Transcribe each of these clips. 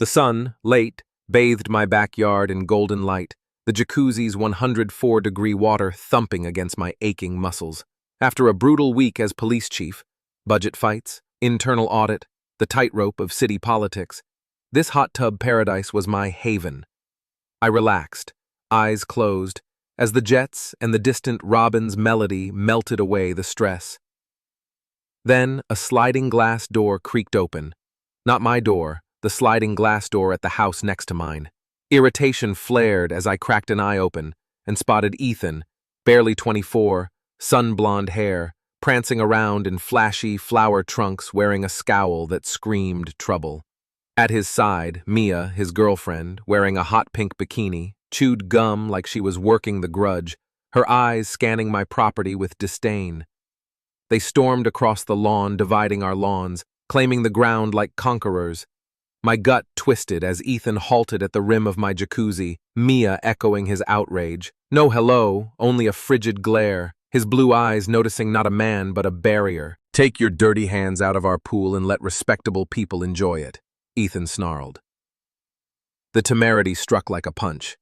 The sun, late, bathed my backyard in golden light, the jacuzzi's 104-degree water thumping against my aching muscles. After a brutal week as police chief, budget fights, internal audit, the tightrope of city politics, this hot tub paradise was my haven. I relaxed, eyes closed, as the jets and the distant robin's melody melted away the stress. Then a sliding glass door creaked open. Not my door, the sliding glass door at the house next to mine. Irritation flared as I cracked an eye open and spotted Ethan, barely 24, sun-blonde hair, prancing around in flashy flower trunks wearing a scowl that screamed trouble. At his side, Mia, his girlfriend, wearing a hot pink bikini, chewed gum like she was working the grudge, her eyes scanning my property with disdain. They stormed across the lawn, dividing our lawns, claiming the ground like conquerors. My gut twisted as Ethan halted at the rim of my jacuzzi, Mia echoing his outrage. No hello, only a frigid glare, his blue eyes noticing not a man but a barrier. "Take your dirty hands out of our pool and let respectable people enjoy it," Ethan snarled. The temerity struck like a punch.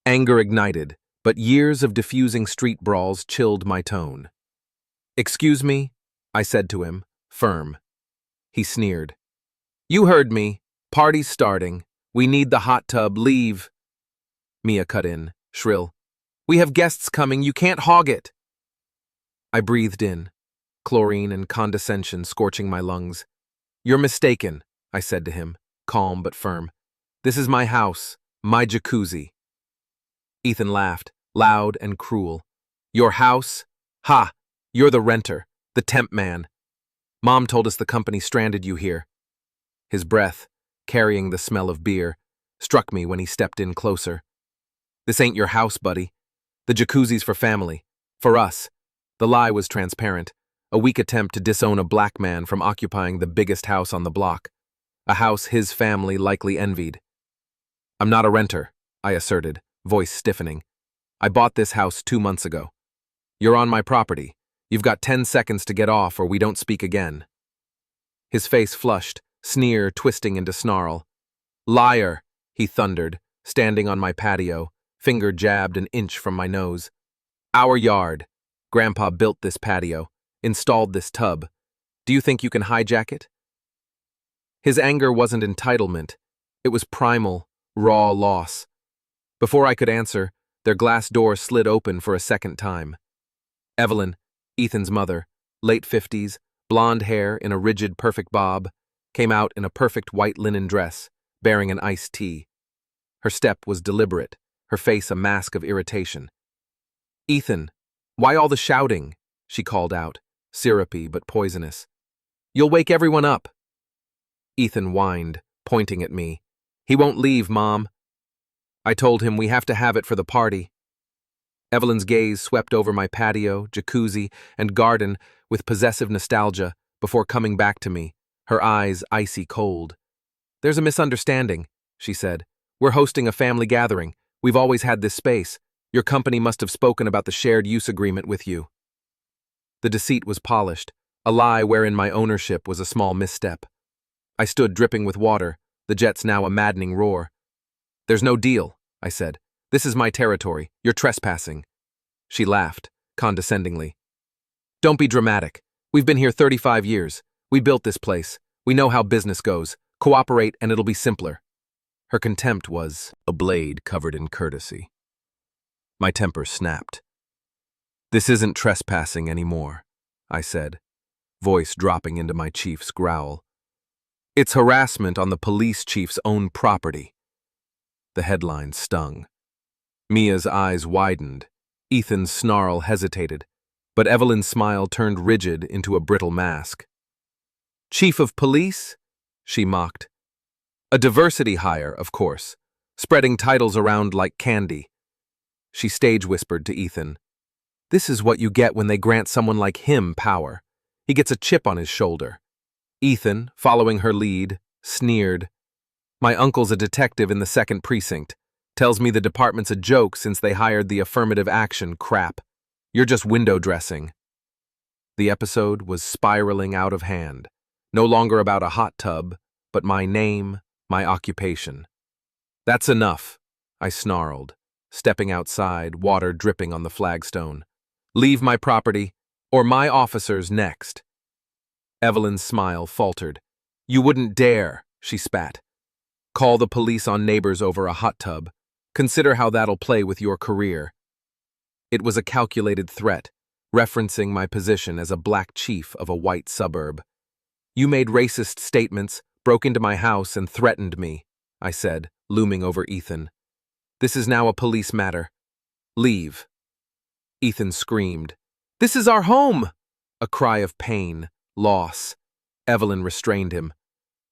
Anger ignited, but years of diffusing street brawls chilled my tone. "Excuse me," I said to him, firm. He sneered. "You heard me. Party's starting. We need the hot tub. Leave." Mia cut in, shrill. "We have guests coming. You can't hog it." I breathed in, chlorine and condescension scorching my lungs. "You're mistaken," I said to him, calm but firm. "This is my house, my jacuzzi." Ethan laughed, loud and cruel. "Your house? Ha! You're the renter, the temp man. Mom told us the company stranded you here." His breath, carrying the smell of beer, struck me when he stepped in closer. "This ain't your house, buddy. The jacuzzi's for family. For us." The lie was transparent, a weak attempt to disown a black man from occupying the biggest house on the block, a house his family likely envied. "I'm not a renter," I asserted, voice stiffening. "I bought this house 2 months ago. You're on my property. You've got 10 seconds to get off or we don't speak again." His face flushed, sneer twisting into snarl. "Liar," he thundered, standing on my patio, finger jabbed an inch from my nose. "Our yard. Grandpa built this patio, installed this tub. Do you think you can hijack it?" His anger wasn't entitlement. It was primal, raw loss. Before I could answer, their glass door slid open for a second time. Evelyn, Ethan's mother, late 50s, blonde hair in a rigid perfect bob, came out in a perfect white linen dress, bearing an iced tea. Her step was deliberate, her face a mask of irritation. "Ethan, why all the shouting?" she called out, syrupy but poisonous. "You'll wake everyone up." Ethan whined, pointing at me. "He won't leave, Mom." I told him we have to have it for the party. Evelyn's gaze swept over my patio, jacuzzi, and garden with possessive nostalgia before coming back to me, her eyes icy cold. "There's a misunderstanding," she said. "We're hosting a family gathering. We've always had this space. Your company must have spoken about the shared use agreement with you." The deceit was polished, a lie wherein my ownership was a small misstep. I stood dripping with water, the jets now a maddening roar. "There's no deal," I said. "This is my territory. You're trespassing." She laughed, condescendingly. "Don't be dramatic. We've been here 35 years. We built this place. We know how business goes. Cooperate and it'll be simpler." Her contempt was a blade covered in courtesy. My temper snapped. "This isn't trespassing anymore," I said, voice dropping into my chief's growl. "It's harassment on the police chief's own property." The headline stung. Mia's eyes widened. Ethan's snarl hesitated, but Evelyn's smile turned rigid into a brittle mask. "Chief of police?" she mocked. "A diversity hire, of course, spreading titles around like candy." She stage-whispered to Ethan. "This is what you get when they grant someone like him power. He gets a chip on his shoulder." Ethan, following her lead, sneered. "My uncle's a detective in the 2nd Precinct. Tells me the department's a joke since they hired the affirmative action crap. You're just window dressing." The episode was spiraling out of hand, no longer about a hot tub, but my name, my occupation. That's enough, I snarled, stepping outside, water dripping on the flagstone. Leave my property, or my officers next. Evelyn's smile faltered. You wouldn't dare, she spat. Call the police on neighbors over a hot tub. Consider how that'll play with your career. It was a calculated threat, referencing my position as a black chief of a white suburb. You made racist statements, broke into my house, and threatened me, I said, looming over Ethan. This is now a police matter. Leave. Ethan screamed. This is our home! A cry of pain, loss. Evelyn restrained him.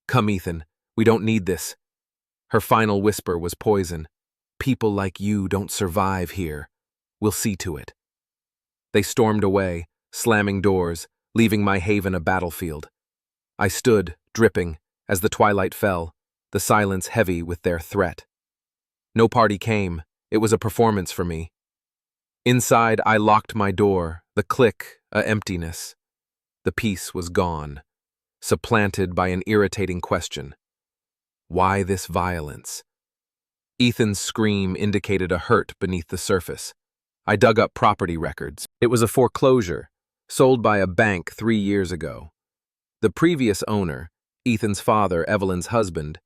Come, Ethan, we don't need this. Her final whisper was poison. People like you don't survive here. We'll see to it. They stormed away, slamming doors, leaving my haven a battlefield. I stood, dripping, as the twilight fell, the silence heavy with their threat. No party came. It was a performance for me. Inside, I locked my door, the click, a emptiness. The peace was gone, supplanted by an irritating question. Why this violence? Ethan's scream indicated a hurt beneath the surface. I dug up property records. It was a foreclosure, sold by a bank 3 years ago. The previous owner, Ethan's father, Evelyn's husband,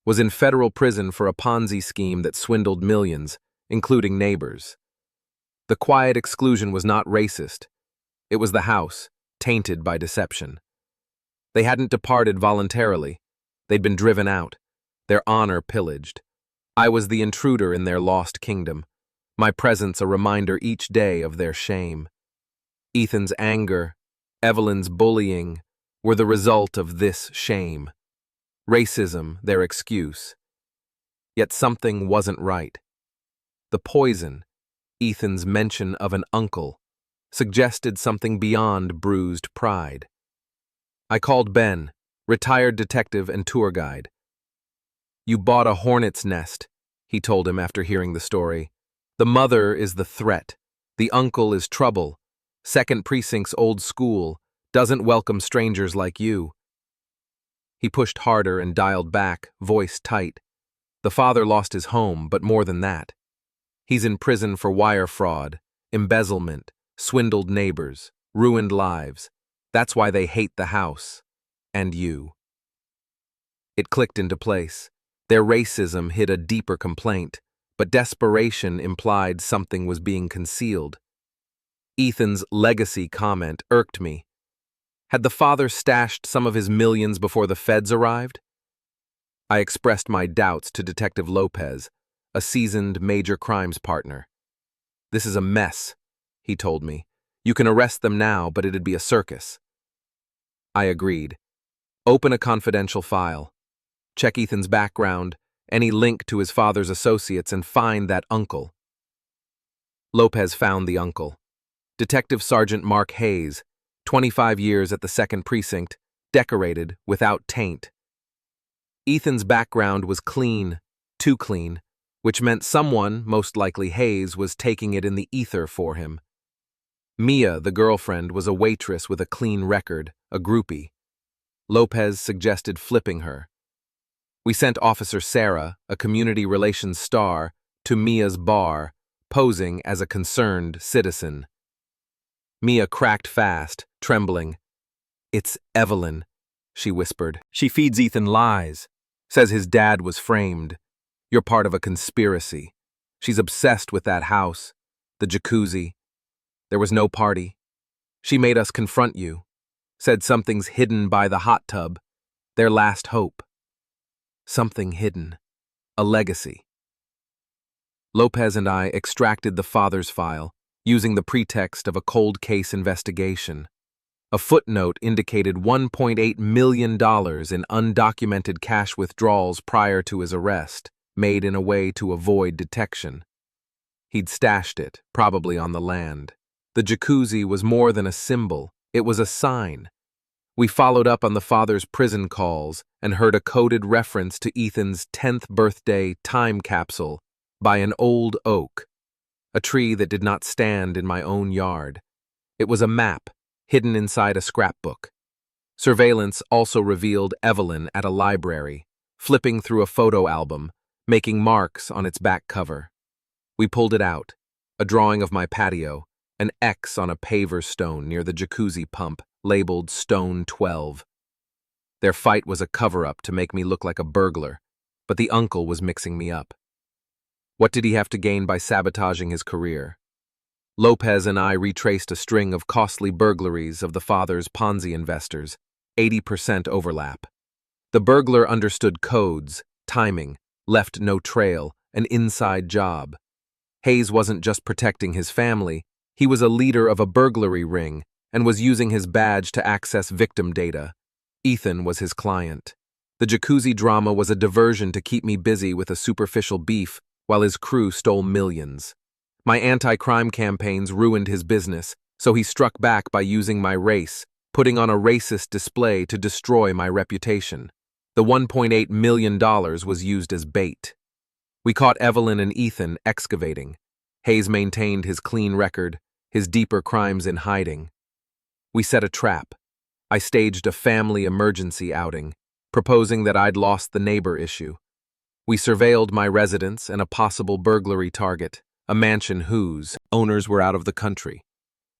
was in federal prison for a Ponzi scheme that swindled millions, including neighbors. The quiet exclusion was not racist. It was the house, tainted by deception. They hadn't departed voluntarily. They'd been driven out, their honor pillaged. I was the intruder in their lost kingdom, my presence a reminder each day of their shame. Ethan's anger, Evelyn's bullying, were the result of this shame. Racism, their excuse. Yet something wasn't right. The poison, Ethan's mention of an uncle, suggested something beyond bruised pride. I called Ben, retired detective and tour guide. You bought a hornet's nest, he told him after hearing the story. The mother is the threat. The uncle is trouble. 2nd Precinct's old school, doesn't welcome strangers like you. He pushed harder and dialed back, voice tight. The father lost his home, but more than that. He's in prison for wire fraud, embezzlement, swindled neighbors, ruined lives. That's why they hate the house. And you. It clicked into place. Their racism hid a deeper complaint, but desperation implied something was being concealed. Ethan's legacy comment irked me. Had the father stashed some of his millions before the feds arrived? I expressed my doubts to Detective Lopez, a seasoned major crimes partner. This is a mess, he told me. You can arrest them now, but it'd be a circus. I agreed. Open a confidential file. Check Ethan's background, any link to his father's associates, and find that uncle. Lopez found the uncle. Detective Sergeant Mark Hayes, 25 years at the 2nd Precinct, decorated, without taint. Ethan's background was clean, too clean, which meant someone, most likely Hayes, was taking it in the ether for him. Mia, the girlfriend, was a waitress with a clean record, a groupie. Lopez suggested flipping her. We sent Officer Sarah, a community relations star, to Mia's bar, posing as a concerned citizen. Mia cracked fast, trembling. It's Evelyn, she whispered. She feeds Ethan lies, says his dad was framed. You're part of a conspiracy. She's obsessed with that house, the jacuzzi. There was no party. She made us confront you, said something's hidden by the hot tub, their last hope. Something hidden, a legacy. Lopez and I extracted the father's file, using the pretext of a cold case investigation. A footnote indicated $1.8 million in undocumented cash withdrawals prior to his arrest, made in a way to avoid detection. He'd stashed it, probably on the land. The jacuzzi was more than a symbol, it was a sign. We followed up on the father's prison calls and heard a coded reference to Ethan's 10th birthday time capsule by an old oak, a tree that did not stand in my own yard. It was a map, hidden inside a scrapbook. Surveillance also revealed Evelyn at a library, flipping through a photo album, making marks on its back cover. We pulled it out, a drawing of my patio, an X on a paver stone near the jacuzzi pump, labeled Stone 12. Their fight was a cover-up to make me look like a burglar, but the uncle was mixing me up. What did he have to gain by sabotaging his career? Lopez and I retraced a string of costly burglaries of the father's Ponzi investors, 80% overlap. The burglar understood codes, timing, left no trail, an inside job. Hayes wasn't just protecting his family, he was a leader of a burglary ring and was using his badge to access victim data. Ethan was his client. The jacuzzi drama was a diversion to keep me busy with a superficial beef while his crew stole millions. My anti-crime campaigns ruined his business, so he struck back by using my race, putting on a racist display to destroy my reputation. The $1.8 million was used as bait. We caught Evelyn and Ethan excavating. Hayes maintained his clean record, his deeper crimes in hiding. We set a trap. I staged a family emergency outing, proposing that I'd lost the neighbor issue. We surveilled my residence and a possible burglary target, a mansion whose owners were out of the country.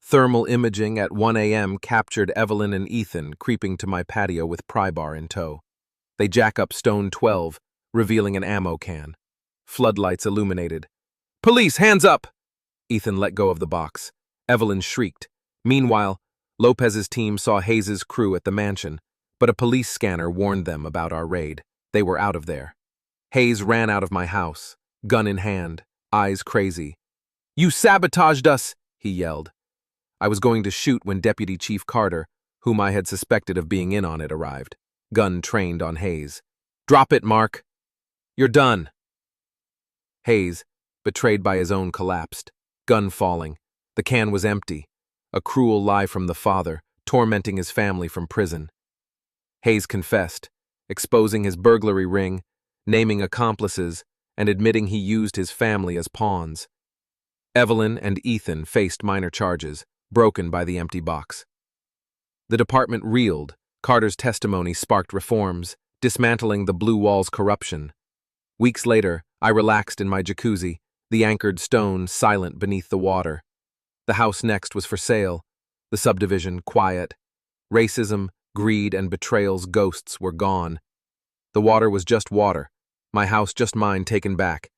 Thermal imaging at 1 a.m. captured Evelyn and Ethan creeping to my patio with pry bar in tow. They jack up Stone 12, revealing an ammo can. Floodlights illuminated. "Police, hands up!" Ethan let go of the box. Evelyn shrieked. Meanwhile, Lopez's team saw Hayes's crew at the mansion, but a police scanner warned them about our raid. They were out of there. Hayes ran out of my house, gun in hand, eyes crazy. "You sabotaged us!" he yelled. I was going to shoot when Deputy Chief Carter, whom I had suspected of being in on it, arrived, gun trained on Hayes. "Drop it, Mark. You're done." Hayes, betrayed by his own, collapsed, gun falling. The can was empty, a cruel lie from the father, tormenting his family from prison. Hayes confessed, exposing his burglary ring, naming accomplices, and admitting he used his family as pawns. Evelyn and Ethan faced minor charges, broken by the empty box. The department reeled. Carter's testimony sparked reforms, dismantling the Blue Wall's corruption. Weeks later, I relaxed in my jacuzzi, the anchored stone silent beneath the water. The house next was for sale, the subdivision quiet. Racism, greed, and betrayal's ghosts were gone. The water was just water, my house just mine taken back.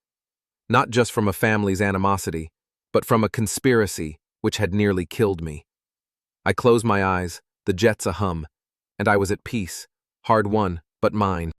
Not just from a family's animosity, but from a conspiracy which had nearly killed me. I closed my eyes, the jets a hum, and I was at peace, hard won, but mine.